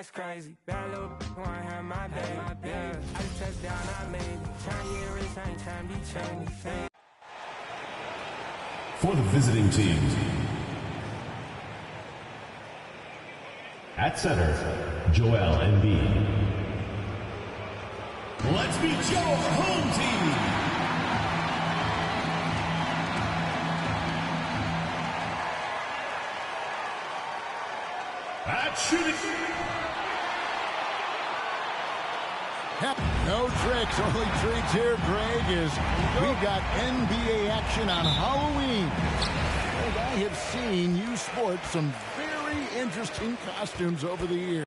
that's crazy. Bad little wanna have my baby. Yeah, I just touched down, I made it. Trying to get rich, I ain't trying to be trendy. For the visiting team. At center, Joel Embiid. Let's meet your home team. At shooting. No tricks, only treats here, Greg, is we've got NBA action on Halloween. And I have seen you sport some very interesting costumes over the years.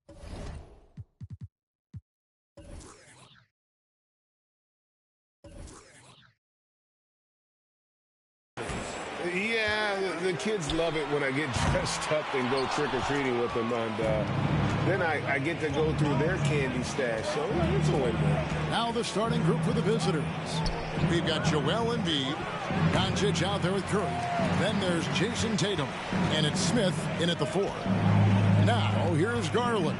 Yeah, the kids love it when I get dressed up and go trick-or-treating with them, and then I get to go through their candy stash, so it's a win-win. Now the starting group for the visitors. We've got Joel Embiid, Doncic out there with Curry. Then there's Jason Tatum, and it's Smith in at the 4. Now here's Garland.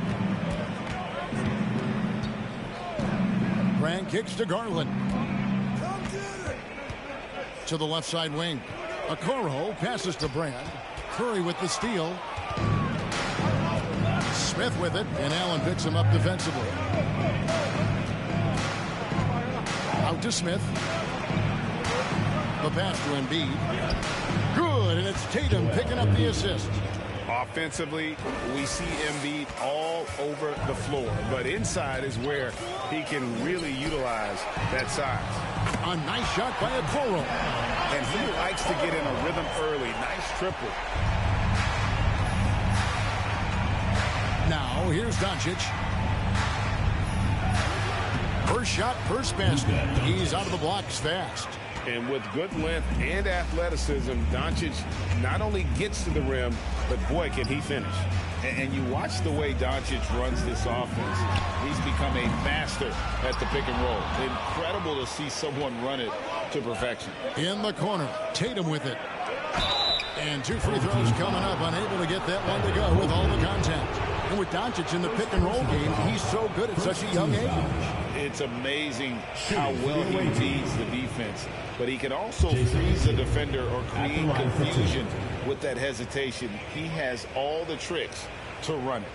Grant kicks to Garland. To the left side wing. Okoro passes to Brand. Curry with the steal. Smith with it, and Allen picks him up defensively. Out to Smith. The pass to Embiid. Good, and it's Tatum picking up the assist. Offensively, we see Embiid all over the floor, but inside is where he can really utilize that size. A nice shot by Okoro. And he likes to get in a rhythm early. Nice triple. Now, here's Doncic. First shot, first basket. He's out of the blocks fast. And with good length and athleticism, Doncic not only gets to the rim, but boy, can he finish. And you watch the way Doncic runs this offense. He's become a master at the pick and roll. Incredible to see someone run it to perfection. In the corner, Tatum with it. And 2 free throws coming up, unable to get that one to go with all the contact. And with Doncic in the pick and roll game, he's so good at such a young age. It's amazing how well he reads the defense. But he can also freeze the defender or create confusion with that hesitation. He has all the tricks to run it.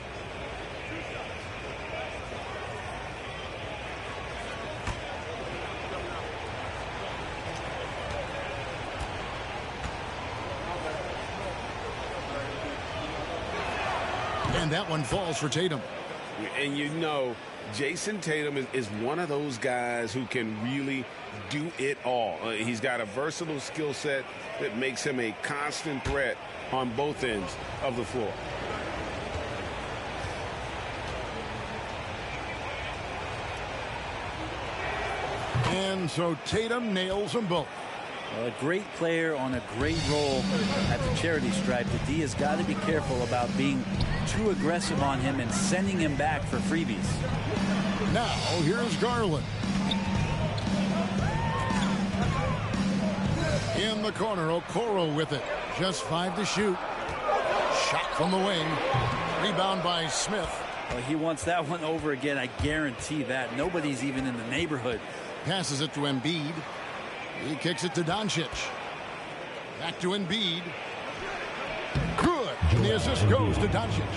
And that one falls for Tatum. And you know, Jason Tatum is one of those guys who can really do it all. He's got a versatile skill set that makes him a constant threat on both ends of the floor. And so Tatum nails them both. A great player on a great role at the charity stripe. The D has got to be careful about being too aggressive on him and sending him back for freebies. Now, here's Garland. In the corner, Okoro with it. Just 5 to shoot. Shot from the wing. Rebound by Smith. Well, he wants that one over again. I guarantee that. Nobody's even in the neighborhood. Passes it to Embiid. He kicks it to Doncic. Back to Embiid. Good. And the assist goes to Doncic.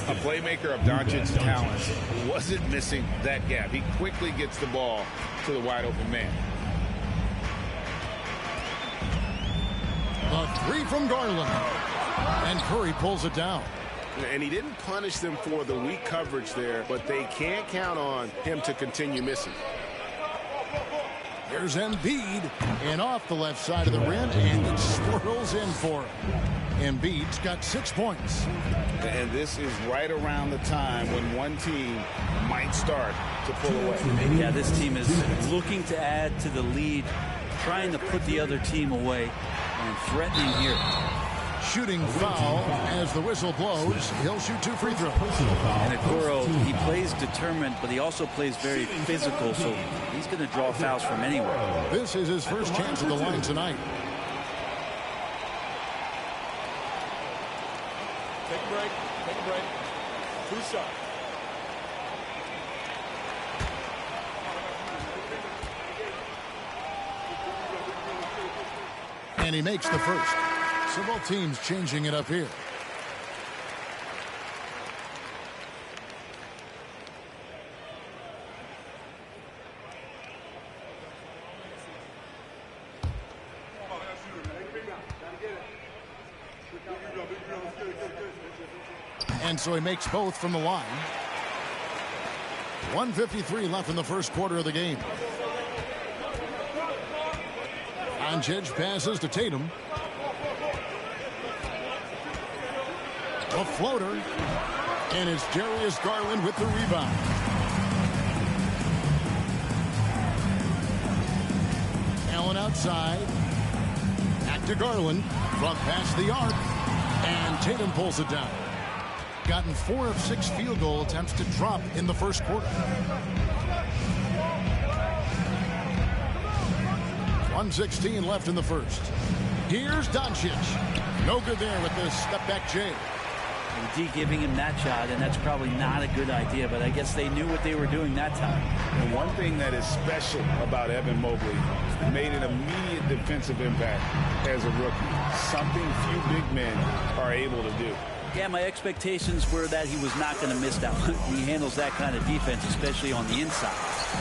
A playmaker of Doncic's talents wasn't missing that gap. He quickly gets the ball to the wide open man. The 3 from Garland. And Curry pulls it down. And he didn't punish them for the weak coverage there, but they can't count on him to continue missing. There's Embiid, and off the left side of the rim, and it swirls in for him. Embiid's got 6 points. And this is right around the time when one team might start to pull away. Yeah, this team is looking to add to the lead, trying to put the other team away, and threatening here. Shooting foul as the whistle blows. He'll shoot 2 free throws. And Okoro, he plays determined, but he also plays very physical, so he's going to draw fouls from anywhere. This is his first chance at the line tonight. Take a break. Take a break. 2 shots. And he makes the first. So both teams changing it up here. And so he makes both from the line. 1:53 left in the first quarter of the game. Doncic passes to Tatum. A floater. And it's Darius Garland with the rebound. Allen outside. Back to Garland. Front past the arc. And Tatum pulls it down. Gotten 4 of 6 field goal attempts to drop in the first quarter. 1:16 left in the first. Here's Doncic. No good there with this step-back J. D giving him that shot, and that's probably not a good idea, but I guess they knew what they were doing that time. And one thing that is special about Evan Mobley, made an immediate defensive impact as a rookie. Something few big men are able to do. Yeah, my expectations were that he was not going to miss that one. He handles that kind of defense, especially on the inside.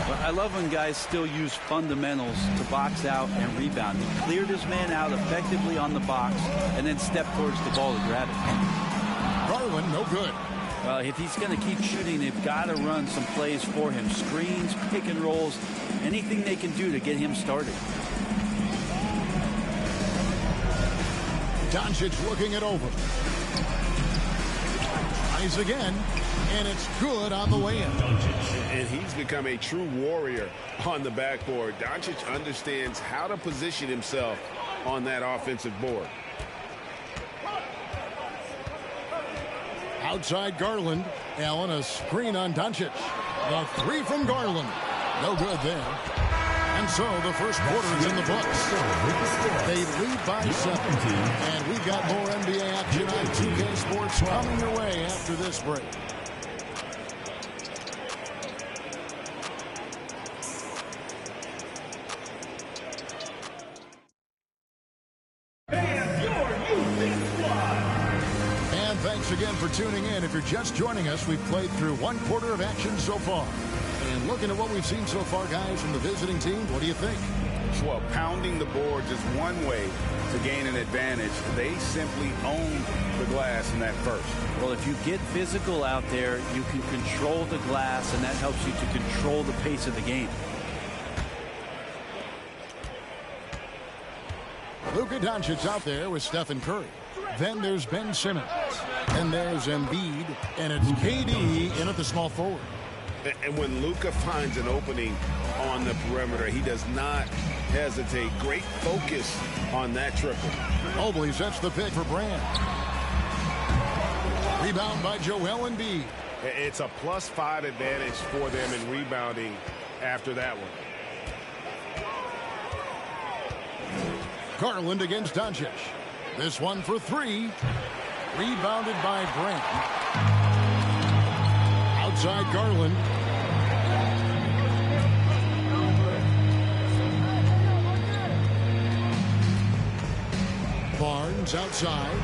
But I love when guys still use fundamentals to box out and rebound. He cleared his man out effectively on the box and then stepped towards the ball to grab it. Garland, no good. Well, if he's going to keep shooting, they've got to run some plays for him. Screens, pick and rolls, anything they can do to get him started. Doncic looking it over. Tries again, and it's good on the way-in. And he's become a true warrior on the backboard. Doncic understands how to position himself on that offensive board. Outside Garland. Allen, a screen on Doncic. The 3 from Garland. No good there. And so the first quarter is in the books. They lead by 7. And we've got more NBA action on 2K Sports coming your way after this break. And thanks again for tuning in. If you're just joining us, we've played through 1 quarter of action so far. And looking at what we've seen so far, guys, from the visiting team, what do you think? Well, pounding the boards is one way to gain an advantage. They simply own the glass in that first. Well, if you get physical out there, you can control the glass, and that helps you to control the pace of the game. Luka Doncic out there with Stephen Curry. Then there's Ben Simmons. And there's Embiid. And it's KD in at the small forward. And when Luka finds an opening on the perimeter, he does not hesitate. Great focus on that triple. Mobley sets the pick for Brand. Rebound by Joel Embiid. It's a +5 advantage for them in rebounding after that one. Garland against Doncic. This one for 3. Rebounded by Brand. Outside Garland. Barnes outside.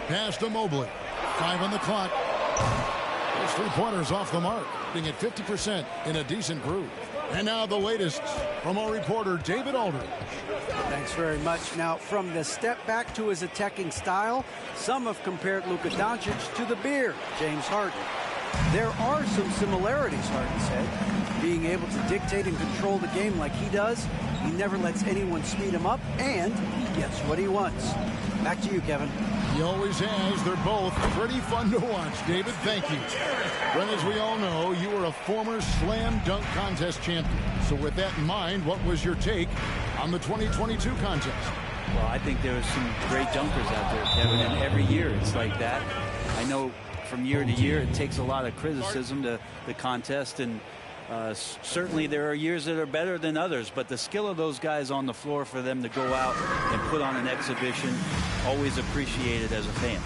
Pass to Mobley. 5 on the clock. Those 3-pointers off the mark. Being at 50% in a decent groove. And now the latest from our reporter, David Aldridge. Thanks very much. Now, from the step back to his attacking style, some have compared Luka Doncic to the Bear, James Harden. There are some similarities, Harden said. Being able to dictate and control the game like he does, he never lets anyone speed him up, and he gets what he wants. Back to you, Kevin. He always has. They're both pretty fun to watch. David, thank you. Well, as we all know, you were a former slam dunk contest champion. So with that in mind, what was your take on the 2022 contest? Well, I think there was some great dunkers out there, Kevin, and every year it's like that. I know from year to year it takes a lot of criticism to the contest, and certainly there are years that are better than others, but the skill of those guys on the floor for them to go out and put on an exhibition, always appreciated as a fan.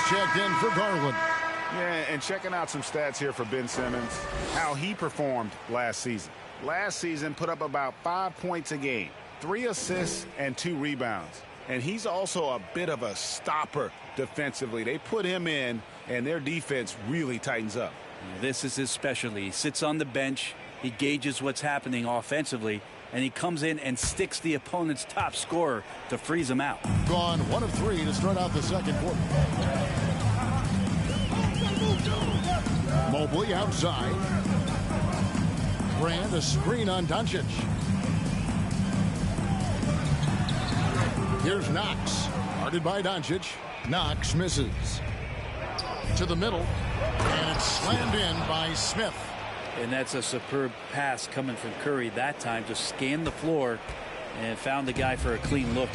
checked in for Garland. Yeah, and checking out some stats here for Ben Simmons, how he performed last season. Last season put up about 5 points a game, 3 assists and 2 rebounds. And he's also a bit of a stopper defensively. They put him in, and their defense really tightens up. This is his specialty. He sits on the bench, he gauges what's happening offensively, and he comes in and sticks the opponent's top scorer to freeze him out. Gone 1 of 3 to start out the second quarter. Mobley outside. Brand a screen on Doncic. Here's Knox. Guarded by Doncic. Knox misses. To the middle. And it's slammed in by Smith. And that's a superb pass coming from Curry that time. Just scanned the floor and found the guy for a clean look.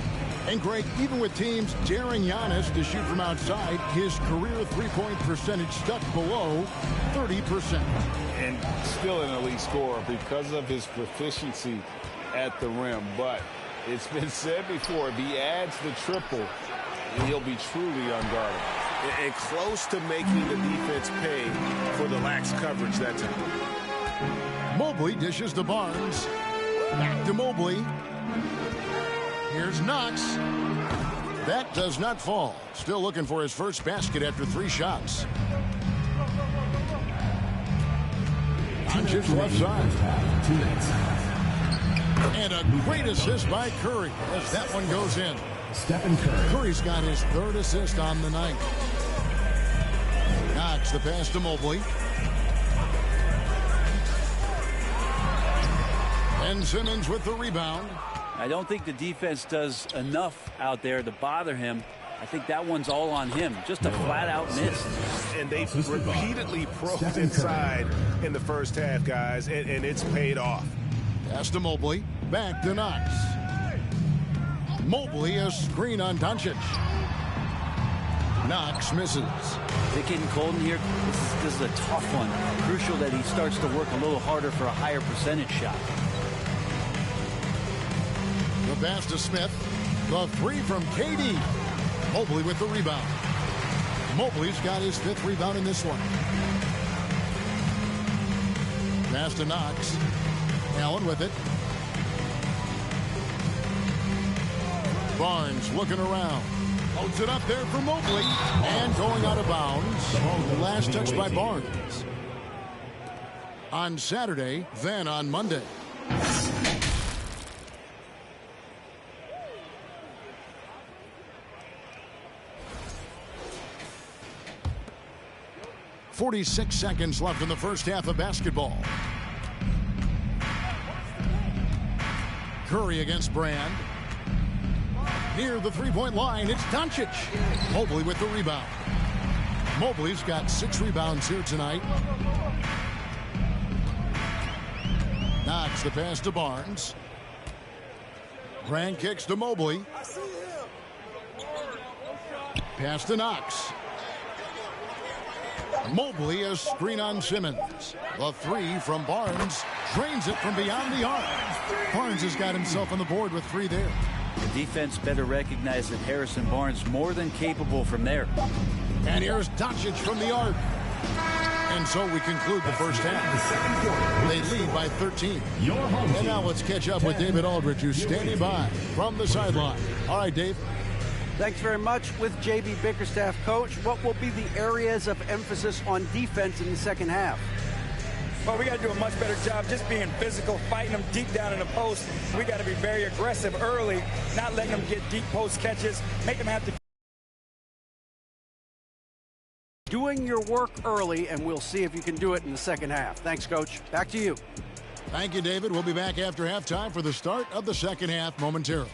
And Greg, even with teams daring Giannis to shoot from outside, his career three-point percentage stuck below 30%. And still an elite scorer because of his proficiency at the rim. But it's been said before, if he adds the triple, he'll be truly unguardable. And close to making the defense pay for the lax coverage that time. Mobley dishes to Barnes. Back to Mobley. Here's Knox. That does not fall. Still looking for his first basket after 3 shots. Doncic left side. And a great assist by Curry as that one goes in. Stephen Curry. Curry's got his 3rd assist on the night. Knox the pass to Mobley. And Simmons with the rebound. I don't think the defense does enough out there to bother him. I think that one's all on him. Just a flat-out miss. And they've repeatedly probed inside in the first half, guys, and it's paid off. Pass to Mobley. Back to Knox. Mobley a screen on Doncic. Knox misses. They're getting cold in here. This is a tough one. Crucial that he starts to work a little harder for a higher percentage shot. The pass to Smith. The 3 from KD. Mobley with the rebound. Mobley's got his 5th rebound in this one. Pass to Knox. Allen with it. Barnes looking around. Loads it up there for Mobley. And going out of bounds. The last touch by Barnes. On Saturday, then on Monday. .46 seconds left in the first half of basketball. Curry against Brand. Near the 3-point line, it's Doncic. Mobley with the rebound. Mobley's got 6 rebounds here tonight. Knox the pass to Barnes. Brand kicks to Mobley. Pass to Knox. Mobley a screen on Simmons. The 3 from Barnes drains it from beyond the arc. Barnes has got himself on the board with 3 there. The defense better recognize that Harrison Barnes more than capable from there. And here's Doncic from the arc. And so we conclude the first half. They lead by 13. And now let's catch up with David Aldridge, who's standing by from the sideline. All right, Dave. Thanks very much. With J.B. Bickerstaff, Coach, what will be the areas of emphasis on defense in the second half? Well, we got to do a much better job just being physical, fighting them deep down in the post. We got to be very aggressive early, not letting them get deep post catches, make them have to. Doing your work early, and we'll see if you can do it in the second half. Thanks, Coach. Back to you. Thank you, David. We'll be back after halftime for the start of the second half momentarily.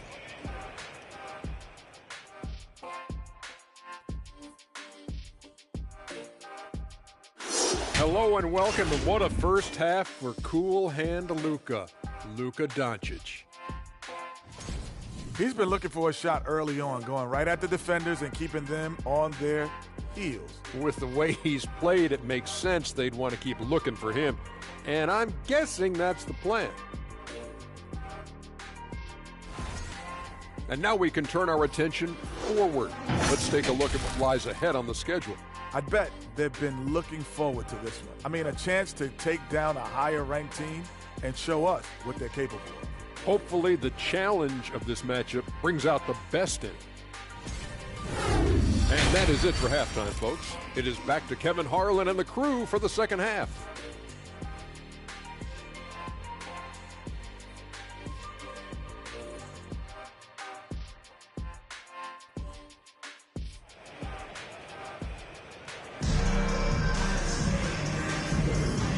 Hello and welcome, and what a first half for cool hand Luka Doncic. He's been looking for a shot early on, going right at the defenders and keeping them on their heels. With the way he's played, it makes sense they'd want to keep looking for him, and I'm guessing that's the plan. And now we can turn our attention forward. Let's take a look at what lies ahead on the schedule. I bet they've been looking forward to this one. I mean, a chance to take down a higher-ranked team and show us what they're capable of. Hopefully the challenge of this matchup brings out the best in it. And that is it for halftime, folks. It is back to Kevin Harlan and the crew for the second half.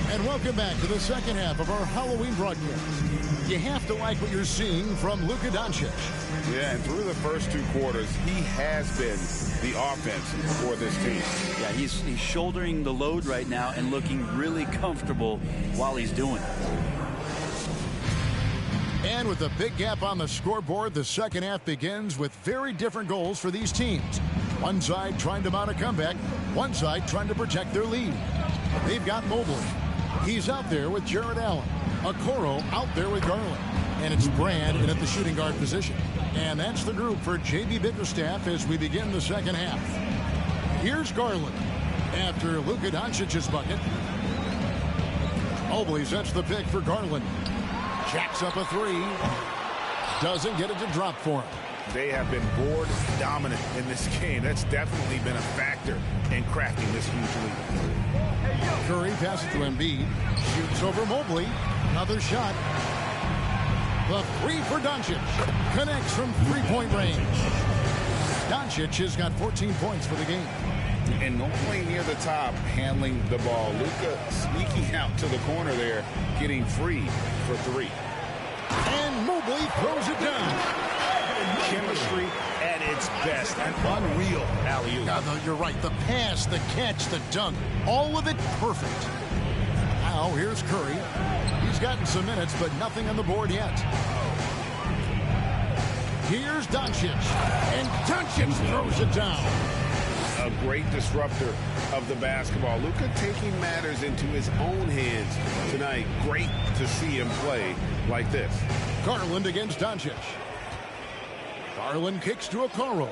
And welcome back to the second half of our Halloween broadcast. You have to like what you're seeing from Luka Doncic. Yeah, and through the first 2 quarters, he has been the offense for this team. Yeah, he's shouldering the load right now and looking really comfortable while he's doing it. And with a big gap on the scoreboard, the second half begins with very different goals for these teams. One side trying to mount a comeback, one side trying to protect their lead. They've got Mobley. He's out there with Jared Allen. Okoro out there with Garland. And it's Brand in at the shooting guard position. And that's the group for J.B. Bickerstaff as we begin the second half. Here's Garland after Luka Doncic's bucket. Mobley sets the pick for Garland. Jacks up a 3. Doesn't get it to drop for him. They have been board dominant in this game. That's definitely been a factor in crafting this huge lead. Curry passes to Embiid. Shoots over Mobley. Another shot. The 3 for Doncic. Connects from three-point range. Doncic has got 14 points for the game. And normally near the top, handling the ball. Luka sneaking out to the corner there, getting free for 3. And Mobley throws it down. Chemistry at its best. An unreal alley-oop. You're right. The pass, the catch, the dunk, all of it perfect. Now here's Curry. He's gotten some minutes, but nothing on the board yet. Here's Doncic. And Doncic throws it down. A great disruptor of the basketball. Luka taking matters into his own hands tonight. Great to see him play like this. Garland against Doncic. Garland kicks to Okoro.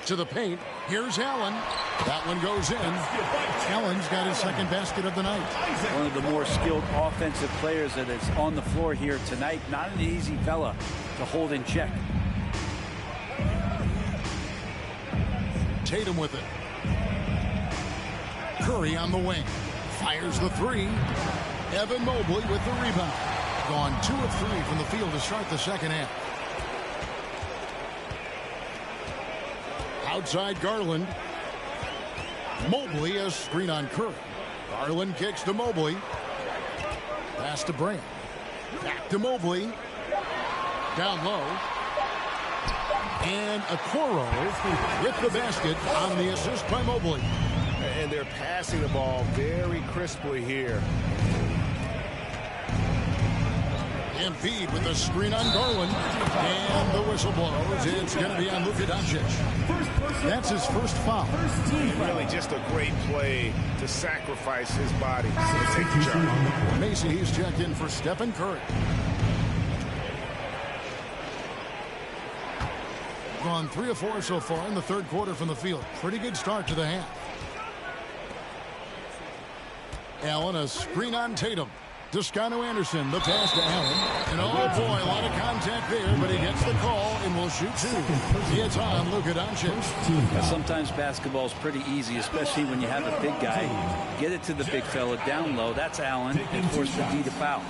To the paint. Here's Allen. That one goes in. Allen's got his second basket of the night. One of the more skilled offensive players that is on the floor here tonight. Not an easy fella to hold in check. Tatum with it. Curry on the wing. Fires the 3. Evan Mobley with the rebound. Gone 2 of 3 from the field to start the second half. Outside Garland. Mobley, a screen on Curry. Garland kicks to Mobley. Pass to Brand. Back to Mobley. Down low. And Okoro with the basket on the assist by Mobley. And they're passing the ball very crisply here. Embiid with the screen on Garland. And the whistle blows. It's going to be on Luka Doncic. That's his first foul. Really just a great play to sacrifice his body. Take the shot. Macy, he's checked in for Stephen Curry. Gone 3 of 4 so far in the third quarter from the field. Pretty good start to the half. Allen, a screen on Tatum. Toscano Anderson, the pass to Allen. And oh boy, a lot of contact there, but he gets the call and will shoot 2. It's on Luka Doncic. Sometimes basketball is pretty easy, especially when you have a big guy. Get it to the big fella down low. That's Allen, and force the D to foul.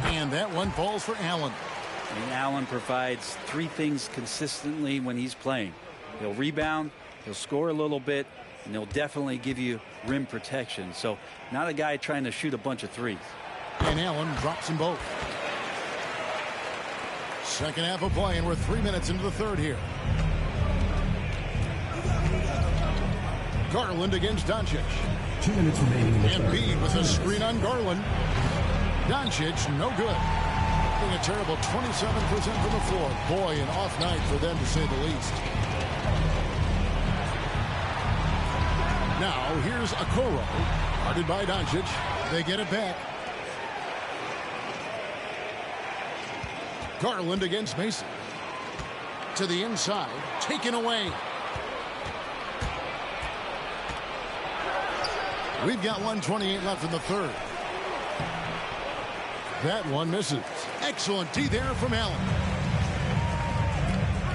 And that one falls for Allen. And Allen provides 3 things consistently when he's playing. He'll rebound, he'll score a little bit, and he'll definitely give you rim protection. So not a guy trying to shoot a bunch of 3s. And Allen drops them both. Second half of play, and we're 3 minutes into the third here. Garland against Doncic. 2 minutes remaining in the third. Embiid with a screen on Garland. Doncic, no good. Being a terrible 27% from the floor. Boy, an off night for them, to say the least. Now here's Okoro. Guarded by Doncic. They get it back. Garland against Mason. To the inside. Taken away. We've got 1:28 left in the third. That one misses. Excellent D there from Allen.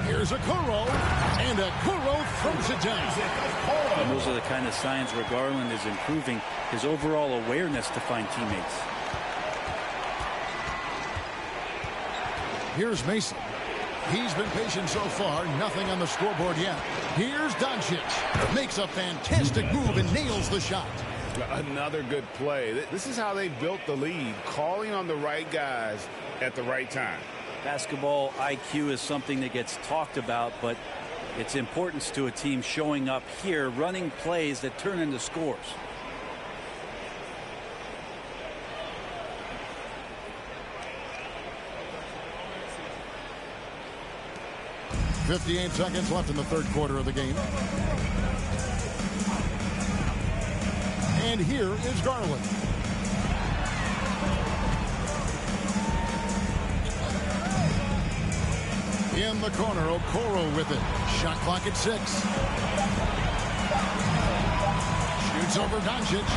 Here's Okoro, and Okoro throws it down. And those are the kind of signs where Garland is improving his overall awareness to find teammates. Here's Mason. He's been patient so far. Nothing on the scoreboard yet. Here's Doncic. Makes a fantastic move and nails the shot. Another good play. This is how they built the lead, calling on the right guys at the right time. Basketball IQ is something that gets talked about, but its importance to a team showing up here, running plays that turn into scores. .58 seconds left in the third quarter of the game. And here is Garland. In the corner, Okoro with it. Shot clock at 6. Shoots over Doncic.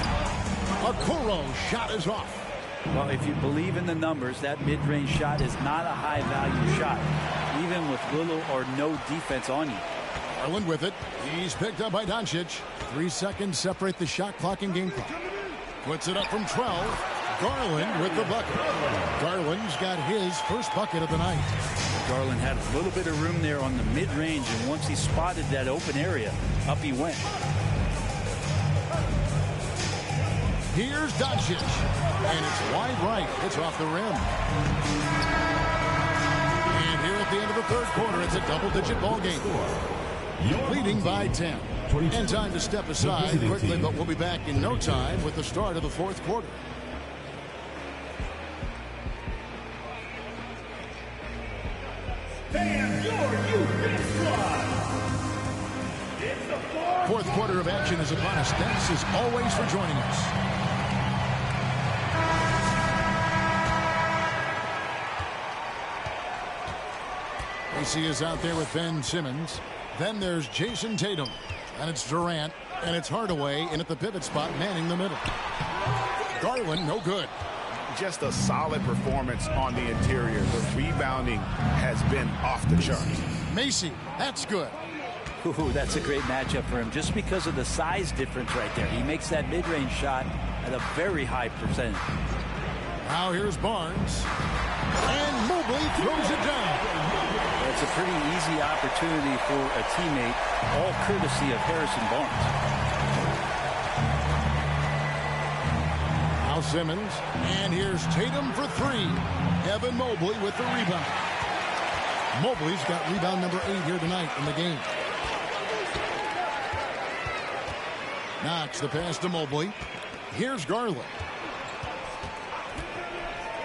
Okoro shot is off. Well, if you believe in the numbers, that mid-range shot is not a high-value shot, even with little or no defense on you. Garland with it. He's picked up by Doncic. 3 seconds separate the shot clock and game clock. Puts it up from 12. Garland with the bucket. Garland's got his first bucket of the night. Garland had a little bit of room there on the mid-range, and once he spotted that open area, up he went. Here's Doncic, and it's wide right. It's off the rim. And here at the end of the third quarter, it's a double-digit ball game. Leading by 10. And time to step aside quickly, but we'll be back in no time with the start of the fourth quarter. Fourth quarter of action is upon us. Thanks as always for joining us. AC is out there with Ben Simmons. Then there's Jason Tatum. And it's Durant. And it's Hardaway in at the pivot spot, manning the middle. Garland, no good. Just a solid performance on the interior. The rebounding has been off the charts. Macy, that's good. Ooh, that's a great matchup for him, just because of the size difference right there. He makes that mid-range shot at a very high percentage. Now here's Barnes. And Mobley throws it down. It's a pretty easy opportunity for a teammate, all courtesy of Harrison Barnes. Now Simmons. And here's Tatum for 3. Evan Mobley with the rebound. Mobley's got rebound number 8 here tonight in the game. Knox the pass to Mobley. Here's Garland.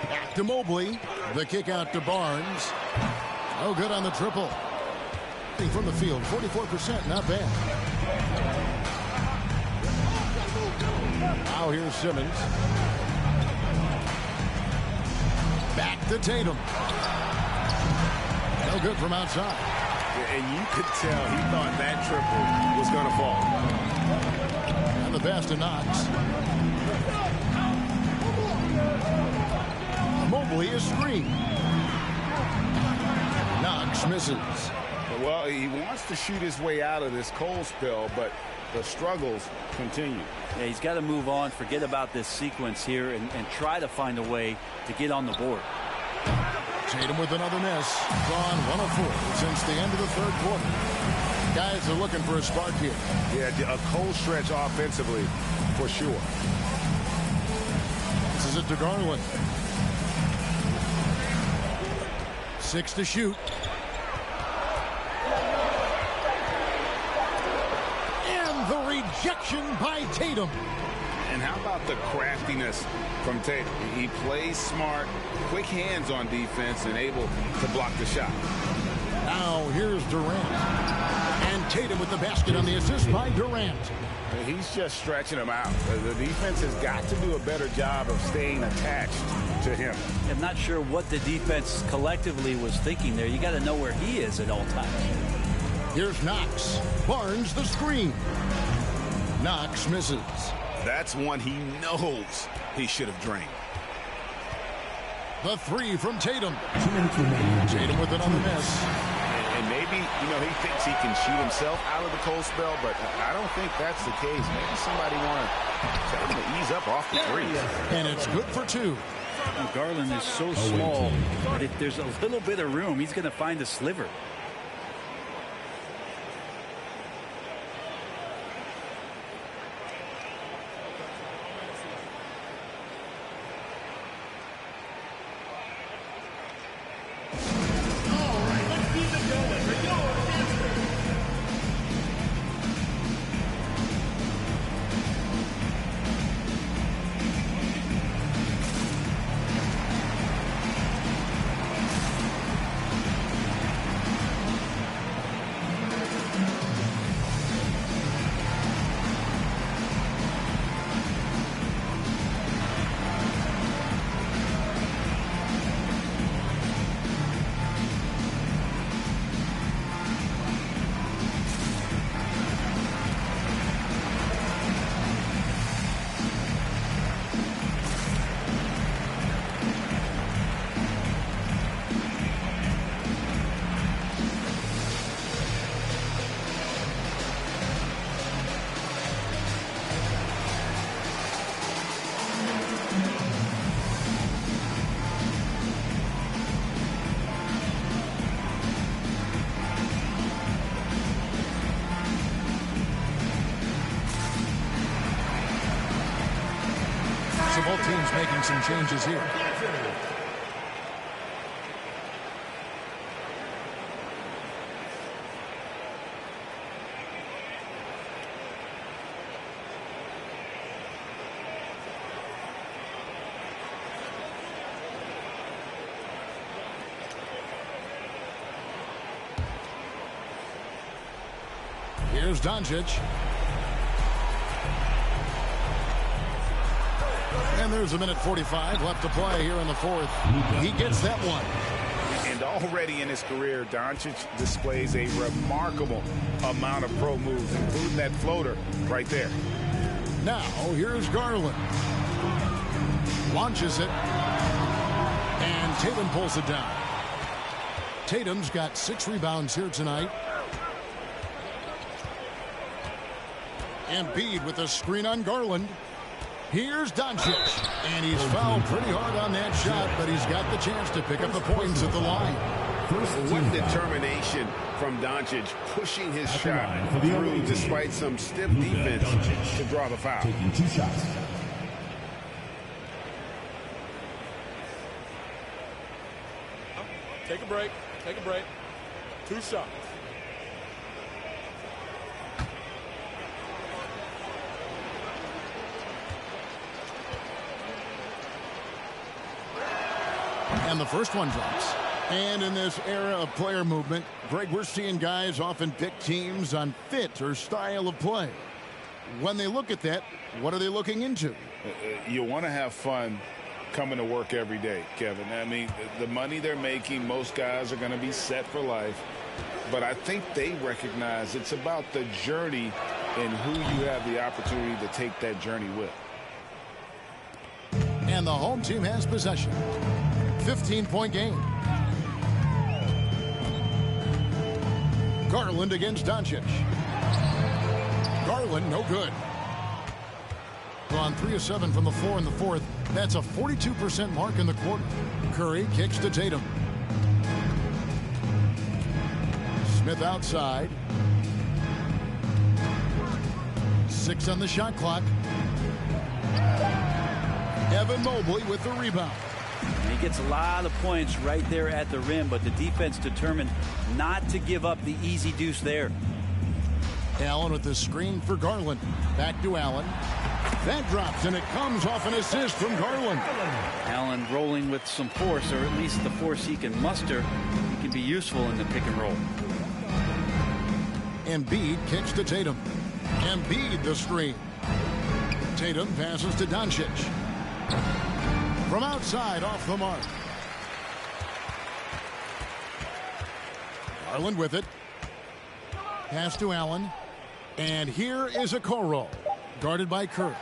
Back to Mobley. The kick out to Barnes. No good on the triple. From the field, 44%, not bad. Now here's Simmons. Back to Tatum. No good from outside. And you could tell he thought that triple was going to fall. And the pass to Knox. Mobley is screened. Knox misses. Well, he wants to shoot his way out of this cold spell, but the struggles continue. Yeah, he's got to move on, forget about this sequence here, and try to find a way to get on the board. Tatum with another miss. Gone 1 of 4 since the end of the third quarter. Guys are looking for a spark here. Yeah, a cold stretch offensively, for sure. This is it to Garland. 6 to shoot. And the rejection by Tatum. And how about the craftiness from Tatum? He plays smart, quick hands on defense, and able to block the shot. Now here's Durant. And Tatum with the basket on the assist by Durant. He's just stretching him out. The defense has got to do a better job of staying attached to him. I'm not sure what the defense collectively was thinking there. You got to know where he is at all times. Here's Knox. Barnes the screen. Knox misses. That's one he knows he should have drained. The three from Tatum. 2 minutes remaining. Tatum with another miss. And maybe, he thinks he can shoot himself out of the cold spell, but I don't think that's the case. Maybe somebody want to tell him to ease up off the three. And it's good for 2. Garland is so small, but if there's a little bit of room, he's going to find a sliver. So both teams making some changes here. Here's Doncic. And there's 1:45 left to play here in the fourth. He gets that one. And already in his career, Doncic displays a remarkable amount of pro moves, including that floater right there. Now, here's Garland. Launches it. And Tatum pulls it down. Tatum's got 6 rebounds here tonight. Embiid with a screen on Garland. Here's Doncic, and he's fouled pretty hard on that shot, but he's got the chance to pick up the points at the line. What determination from Doncic, pushing his shot through despite some stiff defense to draw the foul. Taking 2 shots. Take a break. Take a break. 2 shots. And the first one drops. And in this era of player movement, Greg, we're seeing guys often pick teams on fit or style of play. When they look at that, what are they looking into? You want to have fun coming to work every day, Kevin. I mean, the money they're making, most guys are going to be set for life. But I think they recognize it's about the journey and who you have the opportunity to take that journey with. And the home team has possession. 15-point game. Garland against Doncic. Garland, no good. On 3 of 7 from the floor in the fourth. That's a 42% mark in the quarter. Curry kicks to Tatum. Smith outside. 6 on the shot clock. Evan Mobley with the rebound. He gets a lot of points right there at the rim, but the defense determined not to give up the easy deuce there. Allen with the screen for Garland. Back to Allen. That drops, and it comes off an assist from Garland. Allen rolling with some force, or at least the force he can muster. He can be useful in the pick and roll. Embiid kicks to Tatum. Embiid the screen. Tatum passes to Doncic. From outside, off the mark. Garland with it. Pass to Allen. And here is Okoro, guarded by Kerr.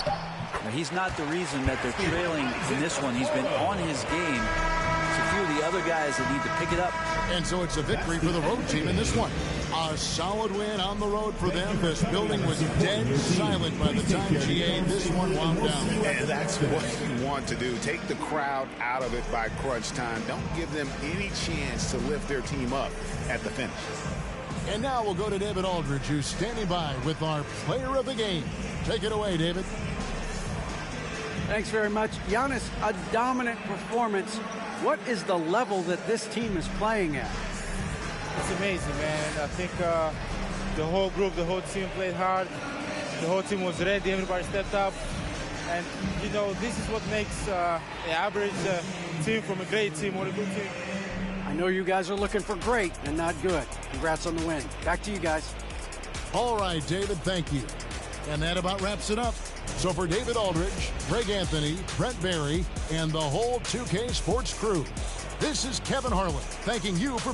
Now, he's not the reason that they're trailing in this one. He's been on his game. It's a few of the other guys that need to pick it up. And so it's a victory for the road team in this one. A solid win on the road for them. This building was dead silent by the time GA this one wound down. And that's what you want to do. Take the crowd out of it by crunch time. Don't give them any chance to lift their team up at the finish. And now we'll go to David Aldridge, who's standing by with our player of the game. Take it away, David. Thanks very much. Giannis, a dominant performance. What is the level that this team is playing at? It's amazing, man. I think the whole group, the whole team played hard. The whole team was ready. Everybody stepped up. And, you know, this is what makes an average team from a great team or a good team. I know you guys are looking for great and not good. Congrats on the win. Back to you guys. All right, David, thank you. And that about wraps it up. So for David Aldridge, Greg Anthony, Brent Barry, and the whole 2K Sports crew, this is Kevin Harlan thanking you for